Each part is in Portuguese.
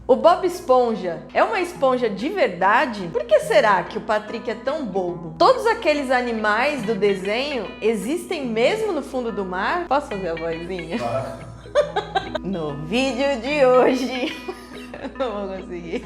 O Bob Esponja é uma esponja de verdade? Por que será que o Patrick é tão bobo? Todos aqueles animais do desenho existem mesmo no fundo do mar? Posso fazer a vozinha? No vídeo de hoje... Não vou conseguir.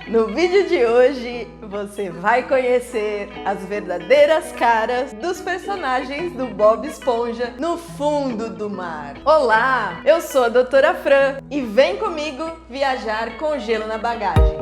No vídeo de hoje, você vai conhecer as verdadeiras caras dos personagens do Bob Esponja no fundo do mar. Olá, eu sou a Doutora Fran e vem comigo viajar com gelo na bagagem.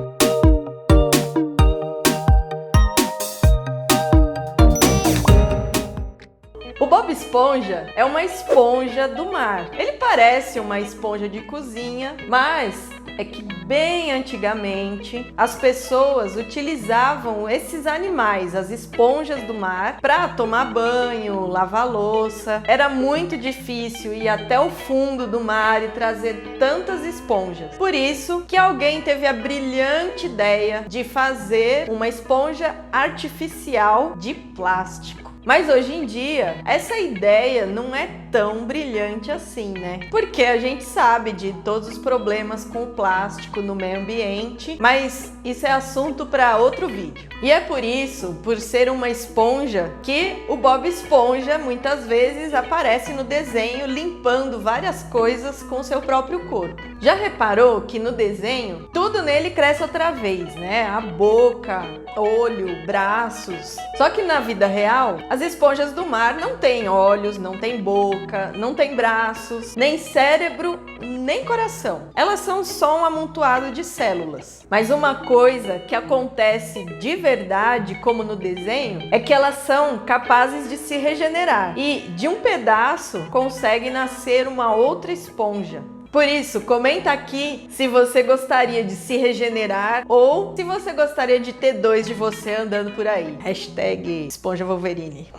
O Bob Esponja é uma esponja do mar. Ele parece uma esponja de cozinha, mas é que bem antigamente as pessoas utilizavam esses animais, as esponjas do mar, para tomar banho, lavar louça. Era muito difícil ir até o fundo do mar e trazer tantas esponjas. Por isso que alguém teve a brilhante ideia de fazer uma esponja artificial de plástico. Mas hoje em dia, essa ideia não é tão brilhante assim, né? Porque a gente sabe de todos os problemas com o plástico no meio ambiente, mas isso é assunto para outro vídeo. E é por isso, por ser uma esponja, que o Bob Esponja muitas vezes aparece no desenho limpando várias coisas com seu próprio corpo. Já reparou que no desenho, tudo nele cresce outra vez, né? A boca, olho, braços. Só que na vida real, as esponjas do mar não têm olhos, não têm boca, não têm braços, nem cérebro, nem coração. Elas são só um amontoado de células. Mas uma coisa que acontece de verdade, como no desenho, é que elas são capazes de se regenerar e de um pedaço consegue nascer uma outra esponja. Por isso, comenta aqui se você gostaria de se regenerar ou se você gostaria de ter dois de você andando por aí. Hashtag Esponja Wolverine.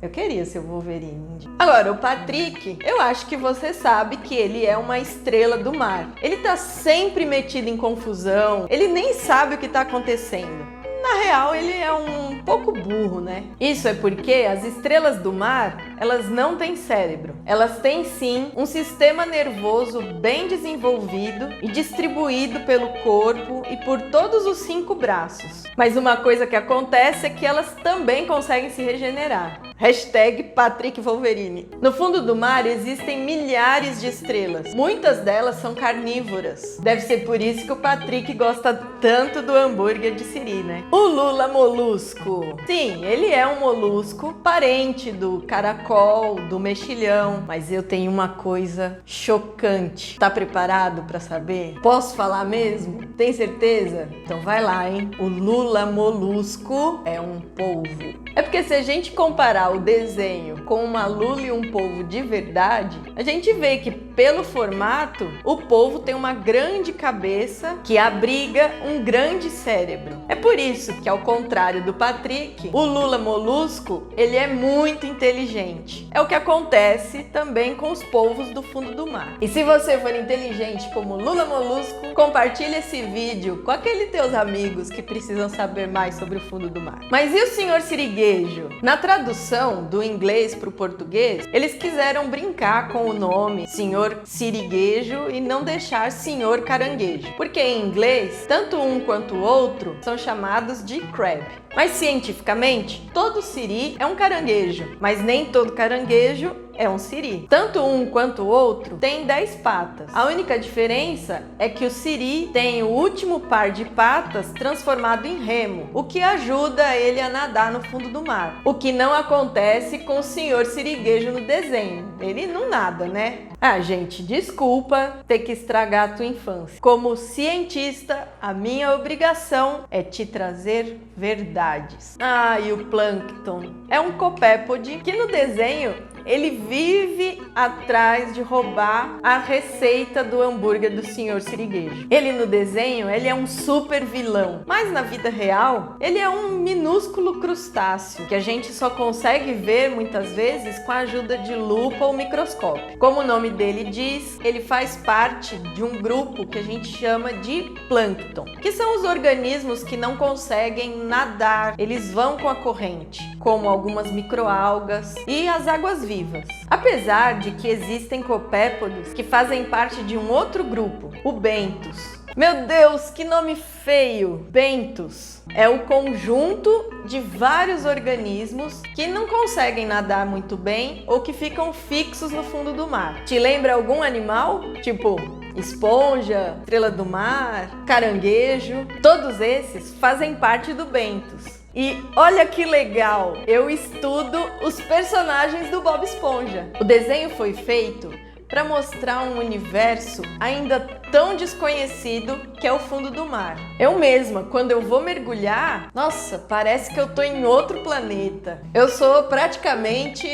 Eu queria ser o Wolverine. Agora, o Patrick, eu acho que você sabe que ele é uma estrela do mar. Ele tá sempre metido em confusão, ele nem sabe o que tá acontecendo. Na real, ele é um pouco burro, né? Isso é porque as estrelas do mar, elas não têm cérebro. Elas têm sim um sistema nervoso bem desenvolvido e distribuído pelo corpo e por todos os 5 braços. Mas uma coisa que acontece é que elas também conseguem se regenerar. Hashtag Patrick Wolverine. No fundo do mar existem milhares de estrelas. Muitas delas são carnívoras. Deve ser por isso que o Patrick gosta tanto do hambúrguer de siri, né? O Lula molusco. Sim, ele é um molusco, parente do caracol, do mexilhão. Mas eu tenho uma coisa chocante. Tá preparado para saber? Posso falar mesmo? Tem certeza? Então vai lá, hein? O Lula molusco é um polvo. É porque se a gente comparar o desenho com uma lula e um polvo de verdade, a gente vê que pelo formato, o polvo tem uma grande cabeça que abriga um grande cérebro. É por isso que, ao contrário do Patrick, o Lula molusco, ele é muito inteligente. É o que acontece também com os polvos do fundo do mar. E se você for inteligente como o Lula molusco, compartilhe esse vídeo com aqueles teus amigos que precisam saber mais sobre o fundo do mar. Mas e o senhor siriguejo? Na tradução do inglês para o português, eles quiseram brincar com o nome senhor siriguejo e não deixar senhor caranguejo. Porque em inglês, tanto um quanto o outro são chamados de crab. Mas cientificamente, todo siri é um caranguejo, mas nem todo caranguejo é um siri. Tanto um quanto o outro tem 10 patas. A única diferença é que o siri tem o último par de patas transformado em remo, o que ajuda ele a nadar no fundo do mar. O que não acontece com o senhor siriguejo no desenho. Ele não nada, né? Ah, gente, desculpa ter que estragar a tua infância. Como cientista, a minha obrigação é te trazer verdades. Ah, e o plâncton é um copépode que no desenho ele vive atrás de roubar a receita do hambúrguer do senhor siriguejo. Ele no desenho, ele é um super vilão, mas na vida real, ele é um minúsculo crustáceo que a gente só consegue ver muitas vezes com a ajuda de lupa ou microscópio. Como o nome dele diz, ele faz parte de um grupo que a gente chama de plâncton, que são os organismos que não conseguem nadar, eles vão com a corrente, como algumas microalgas e as águas-vivas. vivas. Apesar de que existem copépodes que fazem parte de um outro grupo, o benthos. Meu Deus, que nome feio! Benthos é o conjunto de vários organismos que não conseguem nadar muito bem ou que ficam fixos no fundo do mar. Te lembra algum animal? Tipo esponja, estrela do mar, caranguejo? Todos esses fazem parte do benthos. E olha que legal! Eu estudo os personagens do Bob Esponja. O desenho foi feito para mostrar um universo ainda tão desconhecido que é o fundo do mar. Eu mesma, quando eu vou mergulhar, nossa, parece que eu tô em outro planeta. Eu sou praticamente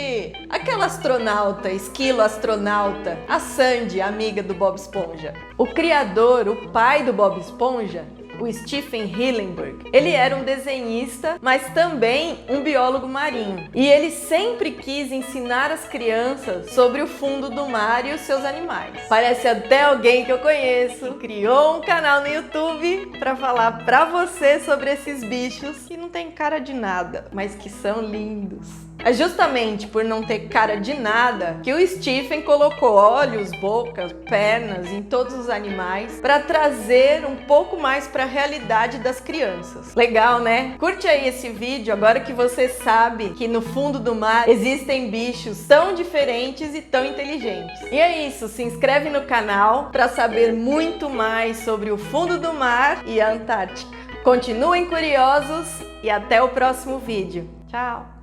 aquela astronauta, esquilo-astronauta, a Sandy, amiga do Bob Esponja. O criador, o pai do Bob Esponja, o Stephen Hillenburg, ele era um desenhista, mas também um biólogo marinho. E ele sempre quis ensinar as crianças sobre o fundo do mar e os seus animais. Parece até alguém que eu conheço. Criou um canal no YouTube para falar para você sobre esses bichos que não tem cara de nada, mas que são lindos. É justamente por não ter cara de nada que o Stephen colocou olhos, bocas, pernas em todos os animais para trazer um pouco mais para a realidade das crianças. Legal, né? Curte aí esse vídeo agora que você sabe que no fundo do mar existem bichos tão diferentes e tão inteligentes. E é isso, se inscreve no canal para saber muito mais sobre o fundo do mar e a Antártica. Continuem curiosos e até o próximo vídeo. Tchau!